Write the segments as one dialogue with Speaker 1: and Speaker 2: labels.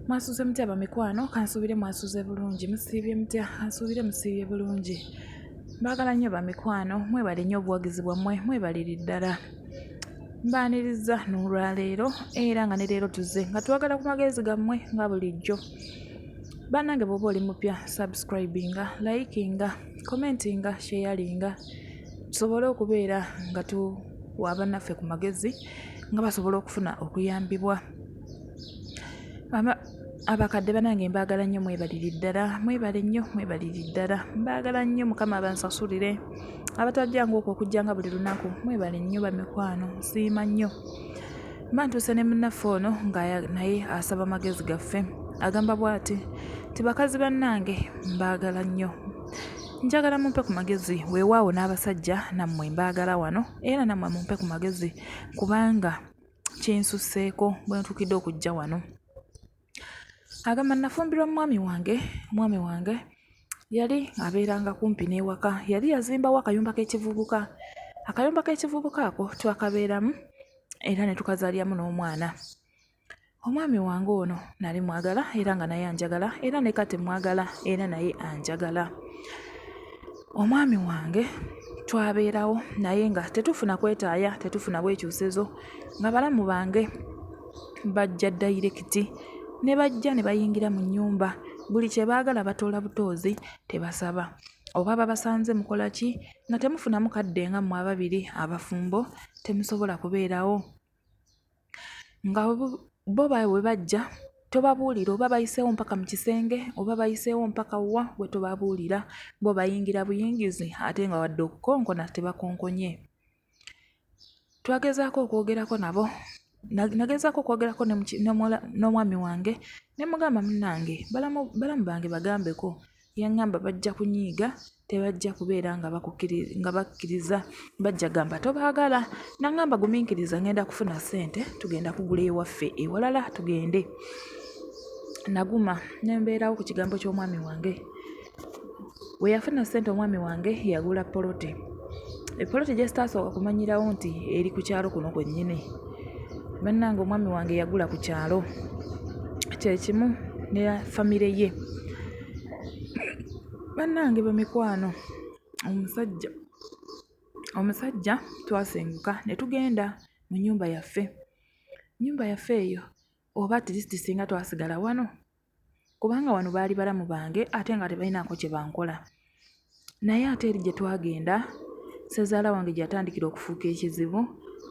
Speaker 1: Mwasuze mutya bamikwano, kansuubire mwasuze bulungi, musiibye mutya, kansuubire musiibye bulungi. Mbagala nnyo bamikwano, mwebale nnyo obuwagizi bwammwe, mwebalire ddala. Mbaaniriza n'olwaleero era nga ne leero tuzze nga twagala ku magezi gammwe nga bulijjo. Bannange bw'oba oli mupya, subscribinga, likinga, commentinga, sharinga, tusobole okubeera nga tuwa bannaffe ku magezi nga basobola okufuna okuyambibwa. Abakadde bannange mbaagala nnyo, mwebalire ddala, mwebale nnyo, mwebalire ddala. Mbaagala nnyo, Mukama abansasulire. Abatajjanga okwo okujjanga buli lunaku, mwebale nnyo bamikwano, nsiima nnyo. Mba ntuuse ne munnaffe ono nga naye asaba magezi gaffe. Agamba bw'ati nti bakazi bannange mbaagala nnyo. Njagala mumpe ku magezi, weewaawo n'abasajja nammwe mbaagala wano era nammwe mumpe ku magezi kubanga kinsusseeko bwe ntuukidde okujja wano. Agamba nafumbirwa mwami wange yali abeeranga kumpi n'ewaka, yali yazimbawo akayumba k'ekivubuka. Akayumba k'ekivubuka ako twakabeeramu era ne tukazaalyamu n'omwana. Omwami wange ono nali mwagala era nga naye anjagala, era ne kati mwagala era naye anjagala. Omwami wange twabeerawo naye nga tetufuna kwetaaya, tetufuna bwekyusizo, nga balamu bange bajja dayirekiti ne bajja ne bayingira mu nnyumba. Buli kye baagala batoola butoozi, tebasaba. Oba babasanze mukola ki nga temufunamu kadde nga mmwe ababiri abafumbo, temusobola kubeerawo. Nga bo bwe bajja tobabuulira oba bayiseewo mpaka mu kisenge oba bayiseewo mpaka wa, bwe tobabuulira. Bo bayingira buyingizi ate nga wadde okukonkona tebakonkonye. Twagezaako okwogerako nabo. Nagezaako okwogerako n'omwami wange ne mugamba munnange balamu bange bagambeko. Yaŋŋamba bajja kunyiiga, tebajja kubeera nga bakkiriza, bajja gamba tobaagala. Naŋŋamba gumiikiriza, ngenda kufuna ssente tugenda kugula ewaffe ewalala tugende. Naguma ne mbeerawo ku kigambo ky'omwami wange. We yafuna ssente omwami wange yagula poloti. Epoloti gye sitaasooka kumanyirawo nti eri ku kyalo kuno kwennyini. Bannange omwami wange yagula ku kyalo, kye kimu ne famire ye. Bannange bamikwano, omusajja twasenguka ne tugenda mu nnyumba yaffe. Nnyumba yaffe eyo oba tirisiti singa twasigala wano kubanga wano baali balamu bange ate nga tebalinaako kye bankola. Naye ate eri gye twagenda, ssezaala wange gy'atandikira okufuuka ekizibu,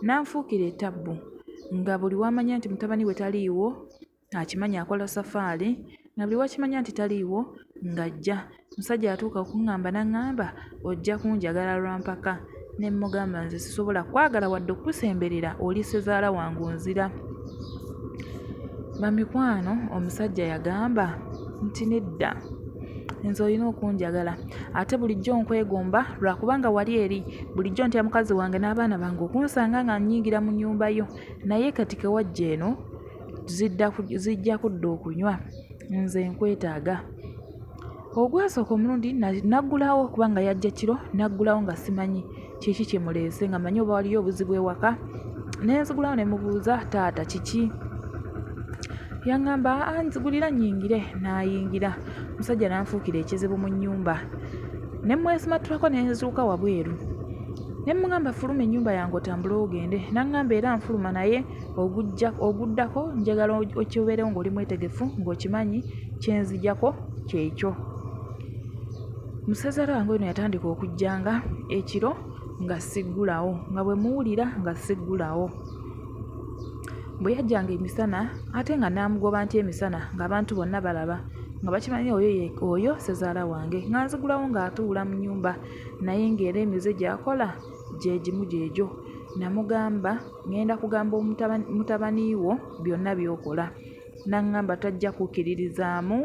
Speaker 1: n'anfuukira ettabbu nga buli wamanya nti mutabani we taliiwo akimanya akola safaali, nga buli wakimanya nti taliiwo ng'ajja. Musajja yatuuka okuŋŋamba n'aŋŋamba ojja kunjagala lwampaka. Ne mmugamba nze sisobola kwagala wadde okukusemberera, oli ssezaala wange onzira. Bamikwano, omusajja yagamba nti nedda, nze olina okunjagala ate bulijjo nkwegomba lwakubanga wali eri. Bulijjo ntya mukazi wange n'abaana bange okunsanga nga nnyigira mu nnyumba yo, naye kati ke wajja eno zijja kudda okunywa, nze nkwetaaga. Ogwasooka omulundi naggulawo kubanga yajja kiro, naggulawo nga simanyi kiki kimuleese, nga manyi oba waliyo obuzibu ewaka. Ne nzigulawo ne mubuuza taata kiki. Yaŋŋamba nzigulira nnyingire, n'ayingira. Omusajja n'anfuukira ekizibu mu nnyumba. Ne mwesimattulako ne nzuuka wabweru. Ne mmugamba fuluma ennyumba yange otambule ogende. N'aŋŋamba era nfuluma naye oguddako njagala okibeerewo ng'oli mwetegefu ng'okimanyi kye nzijjako kyekyo. Musazaala wange ono yatandika okujjanga ekiro nga siggulawo, nga bwe muwulira nga siggulawo. Bwe yajjanga emisana ate nga namugoba nti emisana ng'abantu bonna balaba nga bakimanyi oyo ssezaala wange, nga nzigulawo ng'atuula mu nnyumba naye ng'era emize gy'akola gye gimu gyegyo. Namugamba ngenda kugamba mutabani wo byonna by'okola. N'aŋŋamba tajja kukkiririzaamu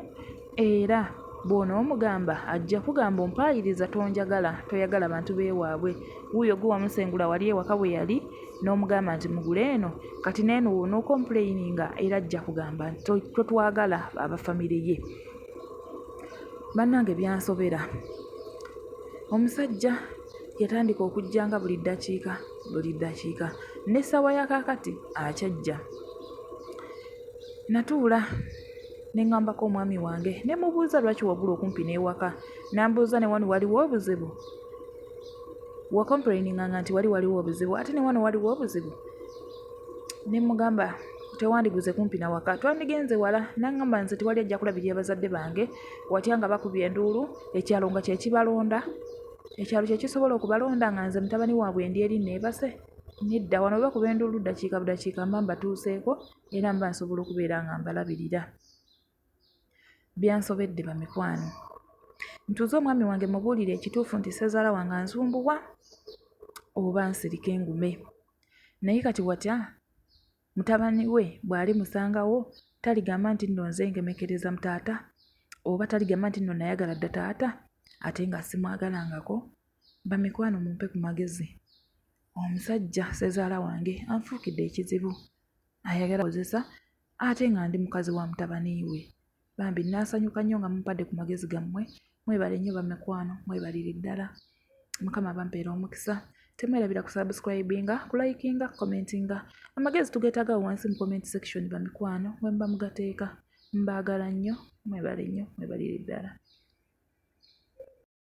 Speaker 1: era bw'onoomugamba ajja kugamba ompaayiriza tonjagala, toyagala bantu beewaabwe. Wuuyo gwe wamusengula wali ewaka bwe yali n'omugamba nti mugule eno, kati neeno w'onookompuleyininga era ajja kugamba totwagala abafamire ye. Bannange byansobera. Omusajja yatandika okujjanga buli ddakiika. N'essaawa ya kaakati akyajja. Natuula ne ŋŋambako omwami wange ne mubuuza lwaki wagula okumpi n'ewaka. N'ambuuza ne wano waliwo obuzibu? Wakomplaininga nti waliwo obuzibu ate ne wano waliwo obuzibu? Ne mugamba tewandiguze kumpi na waka, twandigenze wala. N'aŋŋamba nze tewali ajja kulabirira bazadde bange watya nga bakubye enduulu, ekyalo nga kye kibalonda, ekyalo kye kisobola okubalonda nga nze mutabani waabwe ndi eri neebase. Nedda, wano bakuba enduulu ddakiika budakiika mba mbatuuseeko era mba nsobola okubeera nga mbalabirira. Byansobedde bamikwano. Ntuuze omwami wange mubuulire ekituufu nti ssezaala wange ansumbuwa oba nsirika engume. Naye kati watya mutabani we bw'ali musangawo taligamba nti nno nze ngemekereza mu taata, oba taligamba nti nno nayagala dda taata ate nga simwagalangako? Bamikwano mumpe ku magezi. Omusajja ssezaala wange anfuukidde ekizibu, ayagala kozesa ate nga ndi mukazi wa mutabani we. Bambi naasanyuka nnyo nga mumpadde ku magezi gammwe. Mwebale nnyo bamikwano, mwebalire ddala. Mukama bampeera omukisa. Temwerabira ku subscribinga, kulayikinga, commentinga. Amagezi tugeetaaga wansi mu comment section bamikwano, mwe mba mugateeka. Mbaagala nnyo, mwebale nnyo, mwebalire ddala.